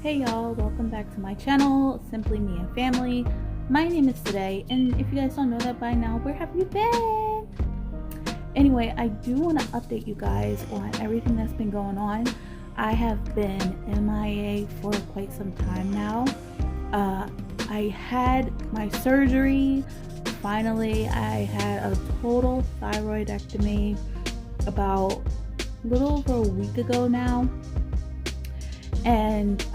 Hey y'all, welcome back to my channel, Simply Me and Family. My name is Today, and if you guys don't know that by now, where have you been? Anyway, I do want to update you guys on everything that's been going on. I have been MIA for quite some time now. I had my surgery. Finally, I had a total thyroidectomy about a little over a week ago now. And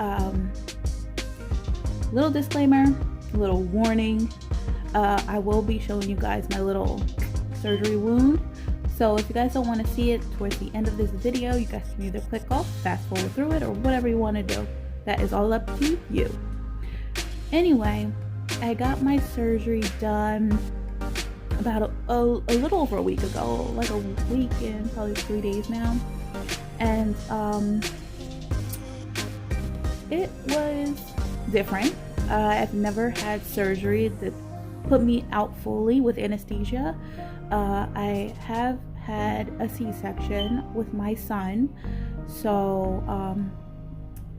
little disclaimer, little warning, I will be showing you guys my little surgery wound. So if you guys don't want to see it towards the end of this video, you guys can either click off, fast forward through it, or whatever you want to do. That is all up to you. Anyway, I got my surgery done about a little over a week ago, like a week and probably 3 days now. And it was different. I've never had surgery that put me out fully with anesthesia. I have had a C-section with my son, so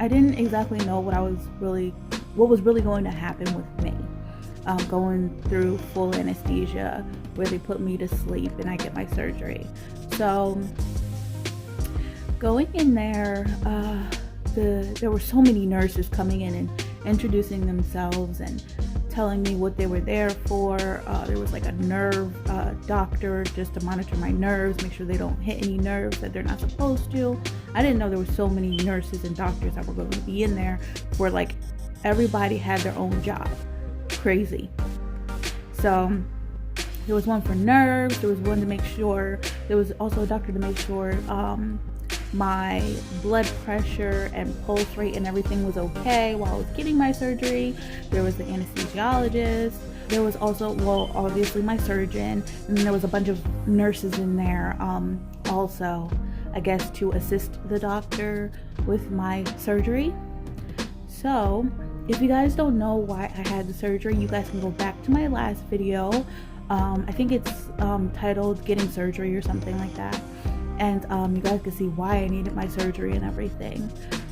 I didn't exactly know what was really going to happen with me. Going through full anesthesia where they put me to sleep and I get my surgery. So going in there, there were so many nurses coming in and introducing themselves and telling me what they were there for. There was like a nerve doctor just to monitor my nerves, make sure they don't hit any nerves that they're not supposed to. I didn't know there were so many nurses and doctors that were going to be in there, where like everybody had their own job. Crazy. So there was one for nerves, there was one to make sure, there was also a doctor to make sure my blood pressure and pulse rate and everything was okay while I was getting my surgery. There was the anesthesiologist. There was also, well, obviously my surgeon, and then there was a bunch of nurses in there also, I guess, to assist the doctor with my surgery. So if you guys don't know why I had the surgery, you guys can go back to my last video. I think it's titled Getting Surgery or something like that. And you guys can see why I needed my surgery and everything,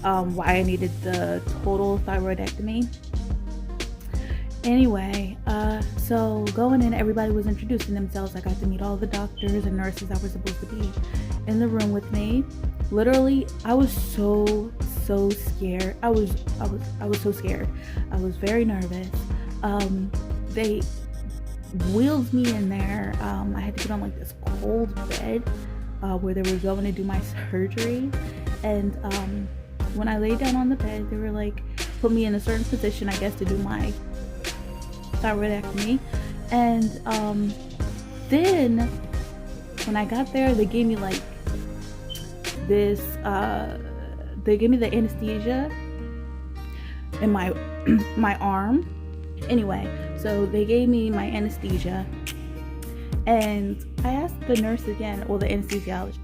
why I needed the total thyroidectomy. Anyway, so going in, everybody was introducing themselves. I got to meet all the doctors and nurses that were supposed to be in the room with me. Literally, I was so scared. I was so scared. I was very nervous. They wheeled me in there. I had to get on like this cold bed where they were going to do my surgery. And when I laid down on the bed, they were like, put me in a certain position, I guess, to do my thyroidectomy. And then when I got there, they gave me like this, they gave me the anesthesia in my arm. Anyway, so they gave me my anesthesia, and I asked the nurse again, or the anesthesiologist,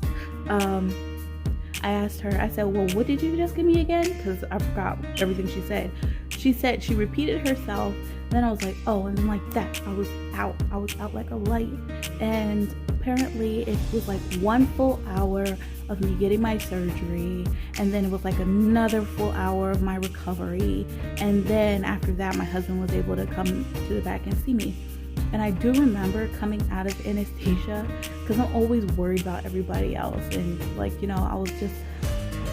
I asked her, I said, well, what did you just give me again? Because I forgot everything she said. She said, she repeated herself, and then I was like, oh, and then like that, I was out like a light. And apparently it was like 1 full hour of me getting my surgery, and then it was like another full hour of my recovery, and then after that my husband was able to come to the back and see me. And I do remember coming out of anesthesia, because I'm always worried about everybody else, and like, you know, I was just,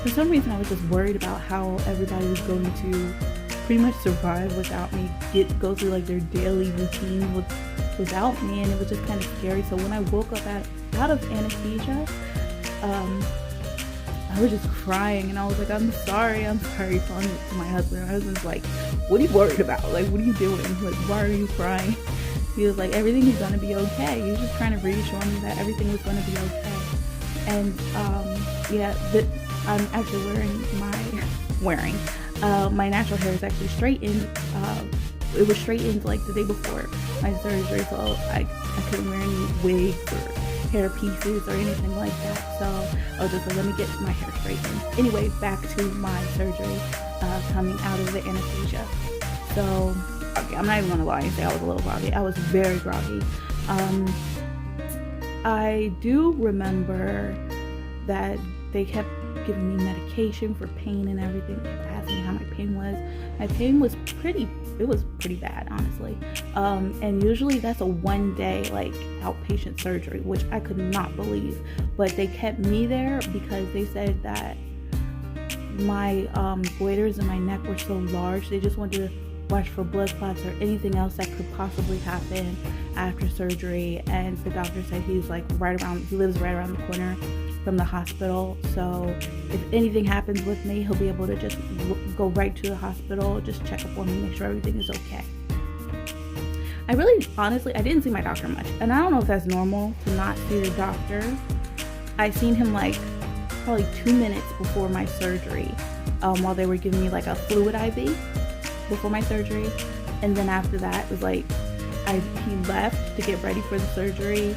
for some reason I was just worried about how everybody was going to pretty much survive without me, go through like their daily routine without me, and it was just kind of scary. So when I woke up out of anesthesia, I was just crying, and I was like, I'm sorry, telling it to my husband. My husband's like, what are you worried about? Like, what are you doing? Like, why are you crying? He was like, everything is going to be okay. He was just trying to reassure me that everything was going to be okay. And yeah, I'm actually my natural hair is actually straightened. It was straightened like the day before my surgery, so I couldn't wear any wigs or hair pieces or anything like that. So I was just like, let me get my hair straightened. Anyway, back to my surgery, coming out of the anesthesia. So okay, I'm not even gonna lie and say I was a little groggy. I was very groggy. I do remember that they kept giving me medication for pain and everything. They kept asked me how my pain was. My pain was pretty bad, honestly. And usually that's a 1-day like outpatient surgery, which I could not believe. But they kept me there because they said that my goiters in my neck were so large. They just wanted to watch for blood clots or anything else that could possibly happen after surgery. And the doctor said he lives right around the corner from the hospital, so if anything happens with me, he'll be able to just go right to the hospital, just check up on me, make sure everything is okay. I didn't see my doctor much, and I don't know if that's normal to not see the doctor. I seen him like probably 2 minutes before my surgery, while they were giving me like a fluid IV before my surgery, and then after that it was like he left to get ready for the surgery,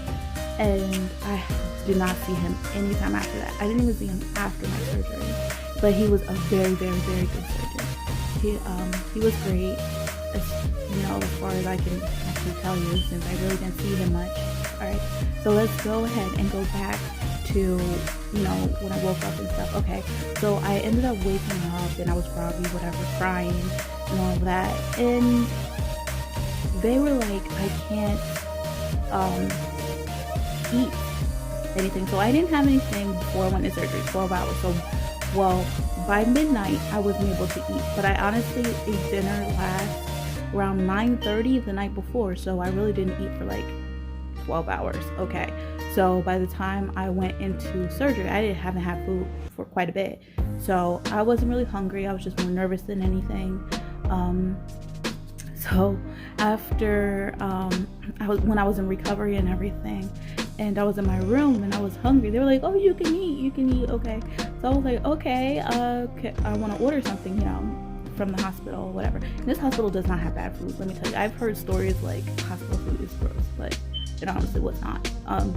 and I did not see him anytime after that. I didn't even see him after my surgery, but he was a very, very, very good surgeon. He was great, as far as I can actually tell you, since I really didn't see him much. All right, so let's go ahead and go back to when I woke up and stuff. Okay, so I ended up waking up and I was groggy, whatever, crying and all of that, and they were like, I can't eat anything. So I didn't have anything before I went to surgery, 12 hours. So, by midnight, I wasn't able to eat. But I honestly ate dinner around 9:30 the night before. So I really didn't eat for like 12 hours. Okay. So by the time I went into surgery, haven't had food for quite a bit. So I wasn't really hungry. I was just more nervous than anything. So after, when I was in recovery and everything, and I was in my room and I was hungry, they were like, oh, you can eat, okay. So I was like, okay, I want to order something, from the hospital or whatever. And this hospital does not have bad food, let me tell you. I've heard stories like hospital food is gross, but it honestly was not.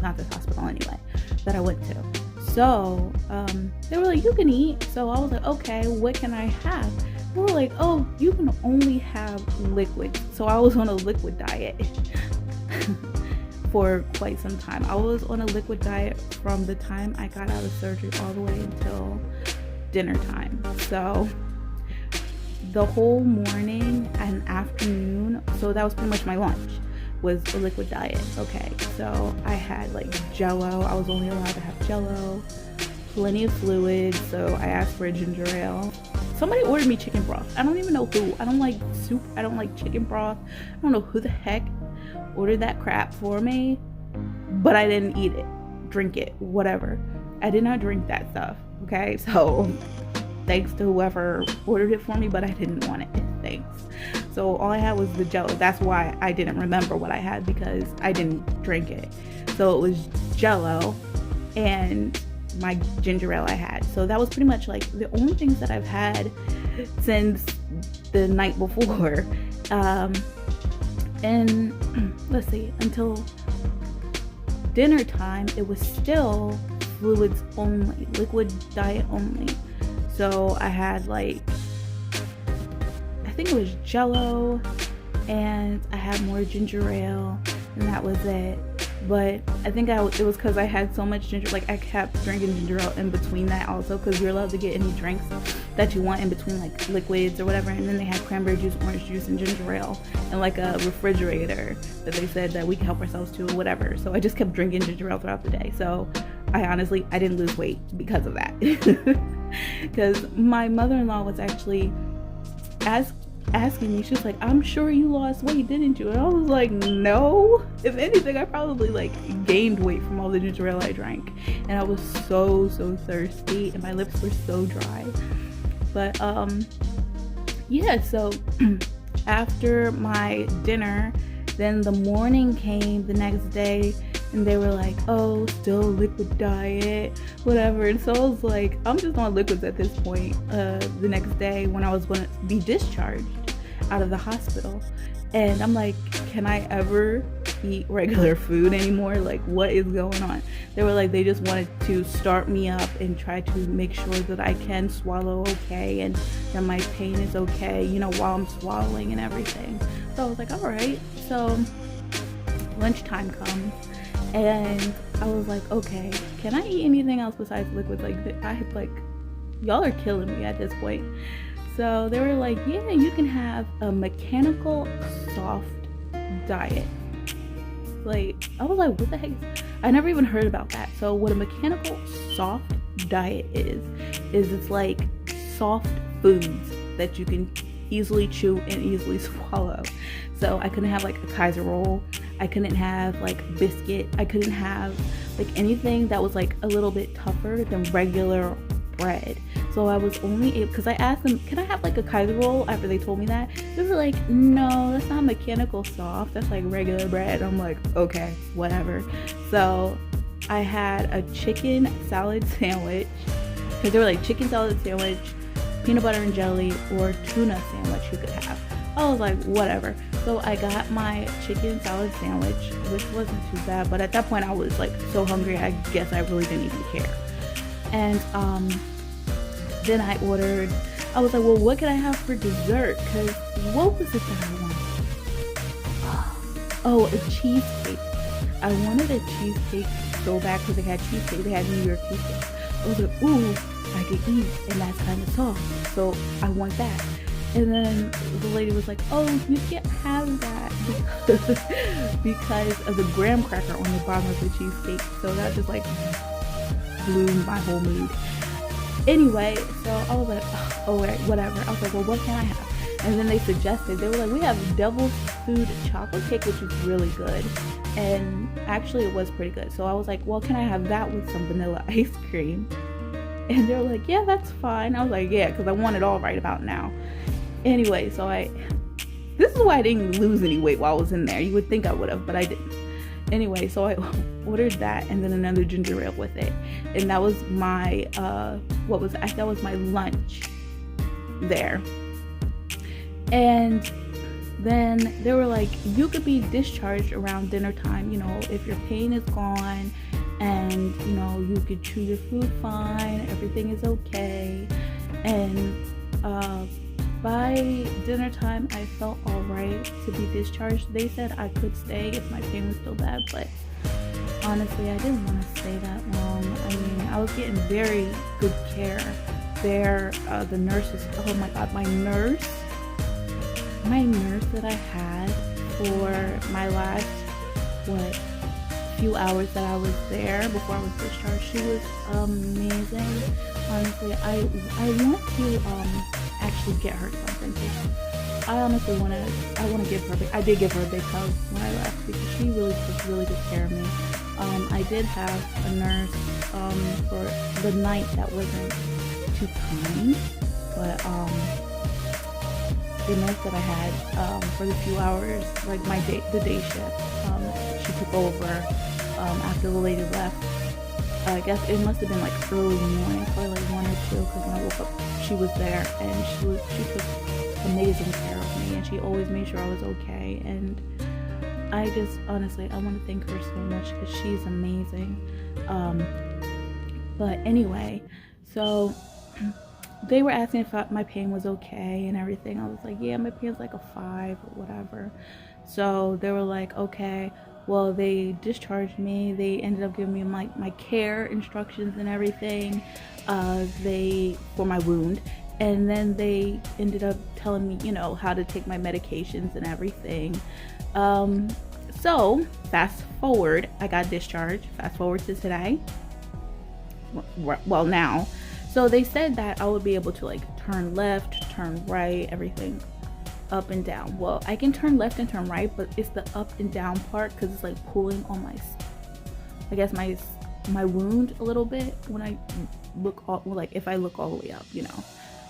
Not this hospital anyway, that I went to. So they were like, you can eat. So I was like, okay, what can I have? They were like, oh, you can only have liquids. So I was on a liquid diet for quite some time. I was on a liquid diet from the time I got out of surgery all the way until dinner time. So the whole morning and afternoon, so that was pretty much my lunch, was a liquid diet. Okay, so I had like Jello. I was only allowed to have Jello, plenty of fluids, so I asked for a ginger ale. Somebody ordered me chicken broth. I don't even know who. I don't like soup. I don't like chicken broth. I don't know who the heck ordered that crap for me, but I didn't eat it, drink it, whatever. I did not drink that stuff. Okay, so thanks to whoever ordered it for me, but I didn't want it. Thanks. So all I had was the Jello. That's why I didn't remember what I had, because I didn't drink it. So it was Jello and my ginger ale I had. So that was pretty much like the only things that I've had since the night before. And let's see, until dinner time, it was still fluids only, liquid diet only. So I had like, I think it was Jello, and I had more ginger ale, and that was it. But I think it was because I had so much ginger, like I kept drinking ginger ale in between that also, because you're allowed to get any drinks that you want in between, like liquids or whatever. And then they had cranberry juice, orange juice, and ginger ale, and like a refrigerator that they said that we can help ourselves to or whatever. So I just kept drinking ginger ale throughout the day. So I didn't lose weight because of that. Because my mother-in-law was actually asking me, she was like, I'm sure you lost weight, didn't you? And I was like, no. If anything, I probably like gained weight from all the ginger ale I drank. And I was so thirsty, and my lips were so dry. But yeah, so after my dinner, then the morning came the next day, and they were like, oh, still liquid diet, whatever. And so I was like, I'm just on liquids at this point. The next day when I was going to be discharged out of the hospital, and I'm like, can I ever eat regular food anymore? Like, what is going on? They were like, they just wanted to start me up and try to make sure that I can swallow okay, and that my pain is okay, while I'm swallowing and everything. So I was like, all right. So lunchtime comes, and I was like, okay, can I eat anything else besides liquids? Like, y'all are killing me at this point. So they were like, yeah, you can have a mechanical soft diet. Like, I was like, what the heck? I never even heard about that. So what a mechanical soft diet is it's like soft foods that you can easily chew and easily swallow. So I couldn't have like a Kaiser roll. I couldn't have like biscuit. I couldn't have like anything that was like a little bit tougher than regular bread. So I was only able, because I asked them, can I have like a Kaiser roll after they told me that? They were like, no, that's not mechanical soft. That's like regular bread. I'm like, okay, whatever. So I had a chicken salad sandwich, because they were like chicken salad sandwich, peanut butter and jelly, or tuna sandwich you could have. I was like, whatever. So I got my chicken salad sandwich, which wasn't too bad, but at that point I was like so hungry, I guess I really didn't even care. And then I ordered, I was like, well, what can I have for dessert? Because what was it that I wanted? Oh, a cheesecake. I wanted a cheesecake so bad because they had cheesecake. They had New York cheesecake. I was like, ooh, I could eat, and that's kind of soft. So I want that. And then the lady was like, oh, you can't have that because of the graham cracker on the bottom of the cheesecake. So that just like blew my whole mood. Anyway, so I was like, oh, whatever. I was like, well, what can I have? And then they suggested, they were like, we have Devil's Food chocolate cake, which is really good. And actually it was pretty good. So I was like, well, can I have that with some vanilla ice cream? And they were like, yeah, that's fine. I was like, yeah, because I want it all right about now. Anyway, so this is why I didn't lose any weight while I was in there. You would think I would have, but I didn't. Anyway, so I ordered that and then another ginger ale with it. And that was my, that was my lunch there. And then they were like, you could be discharged around dinner time, you know, if your pain is gone and, you know, you could chew your food fine, everything is okay. And by dinner time, I felt all right to be discharged. They said I could stay if my pain was still bad, but honestly, I didn't want to stay that long. I mean, I was getting very good care there. The nurses, oh my God, my nurse that I had for my last, few hours that I was there before I was discharged, she was amazing. Honestly, I want to actually get her something. I honestly want to give her I did give her a big hug when I left because she really took really good care of me. I did have a nurse for the night that wasn't too kind, but the nurse that I had for the few hours, like the day shift, she took over after the lady left. I guess it must have been like early morning, probably like 1 or 2, because when I woke up, she was there, and she took amazing care of me, and she always made sure I was okay. And I just, honestly, I want to thank her so much because she's amazing. But anyway, so they were asking if my pain was okay and everything. I was like, yeah, my pain's like a 5 or whatever. So they were like, okay. Well, they discharged me. They ended up giving me my care instructions and everything for my wound. And then they ended up telling me, you know, how to take my medications and everything. So fast forward, I got discharged. Fast forward to today. Well, now. So they said that I would be able to like turn left, turn right, everything up and down. Well, I can turn left and turn right, but it's the up and down part because it's like pulling on my wound a little bit when I look if I look all the way up, you know.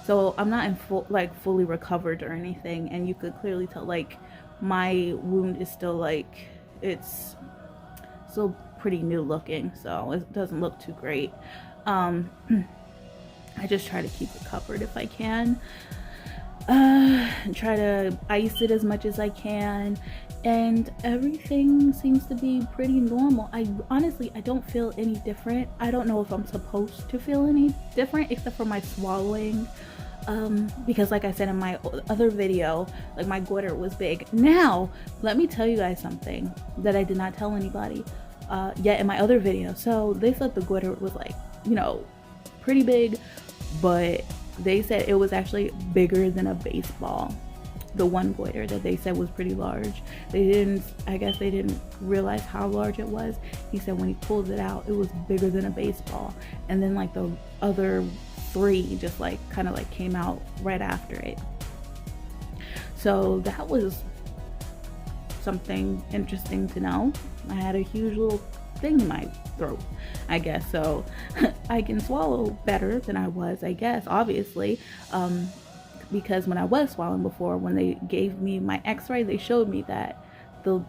So I'm not in fully recovered or anything, and you could clearly tell like my wound is still like it's still pretty new looking, so it doesn't look too great. I just try to keep it covered if I can. Try to ice it as much as I can, and everything seems to be pretty normal. I don't feel any different. I don't know if I'm supposed to feel any different except for my swallowing, because like I said in my other video, like my goiter was big. Now let me tell you guys something that I did not tell anybody yet in my other video. So they said the goiter was like, you know, pretty big, but they said it was actually bigger than a baseball. The one goiter that they said was pretty large. I guess they didn't realize how large it was. He said when he pulled it out, it was bigger than a baseball. And then like the other 3 just like kind of like came out right after it. So that was something interesting to know. I had a huge little thing in my throat, I guess. So I can swallow better than I was, I guess, obviously. Because when I was swallowing before, when they gave me my x-ray, they showed me that the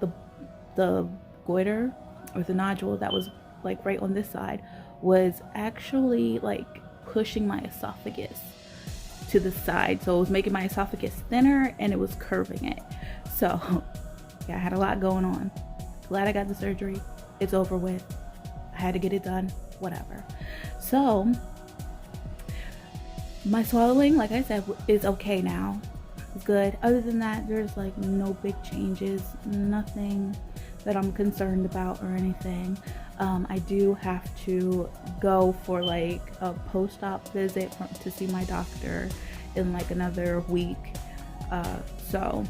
goiter or the nodule that was like right on this side was actually like pushing my esophagus to the side. So it was making my esophagus thinner and it was curving it. So yeah, I had a lot going on. Glad I got the surgery. It's over with. I had to get it done, whatever. So my swallowing, like I said, is okay now. It's good. Other than that, there's like no big changes, nothing that I'm concerned about or anything. I do have to go for like a post-op visit to see my doctor in like another week. So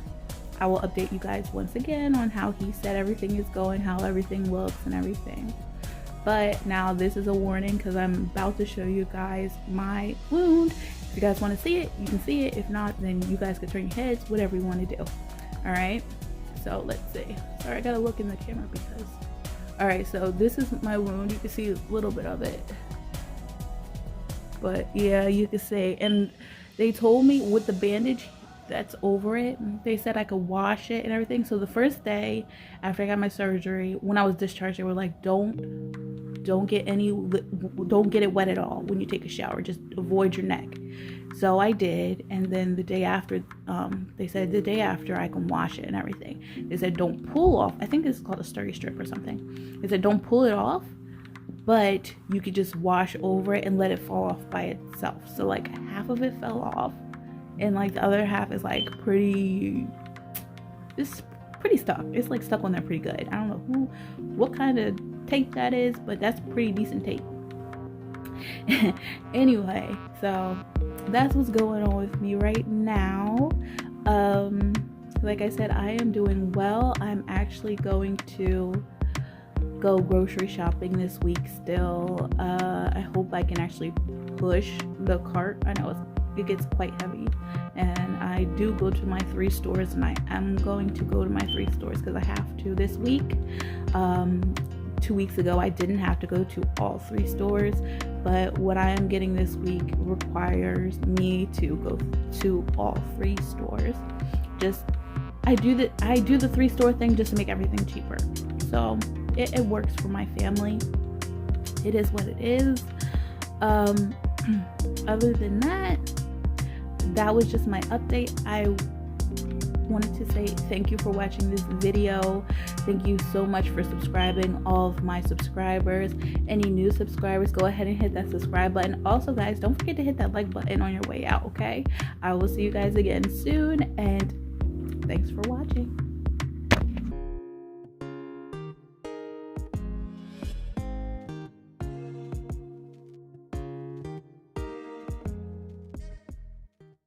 I will update you guys once again on how he said everything is going, how everything looks and everything. But now this is a warning because I'm about to show you guys my wound. If you guys want to see it, you can see it. If not, then you guys can turn your heads, whatever you want to do. All right, so let's see. Sorry, I gotta look in the camera because, all right, so this is my wound. You can see a little bit of it, but yeah, you can see. And they told me with the bandage that's over it, they said I could wash it and everything. So the first day after I got my surgery, when I was discharged, they were like, don't get it wet at all when you take a shower. Just avoid your neck. So I did, and then the day after, they said the day after I can wash it and everything. They said don't pull off. I think this is called a steri strip or something. They said don't pull it off, but you could just wash over it and let it fall off by itself. So like half of it fell off, and like the other half is like it's pretty stuck. It's like stuck on there pretty good. I don't know what kind of tape that is, but that's pretty decent tape. Anyway, so that's what's going on with me right now. Like I said, I am doing well. I'm actually going to go grocery shopping this week still. I hope I can actually push the cart. I know it gets quite heavy, and I do go to my 3 stores, and I am going to go to my 3 stores because I have to this week. 2 weeks ago I didn't have to go to all 3 stores, but what I am getting this week requires me to go to all 3 stores. I do the 3 store thing just to make everything cheaper. So it works for my family. It is what it is. Other than that was just my update. I wanted to say thank you for watching this video. Thank you so much for subscribing, all of my subscribers. Any new subscribers, go ahead and hit that subscribe button. Also guys, don't forget to hit that like button on your way out, okay? I will see you guys again soon, and thanks for watching.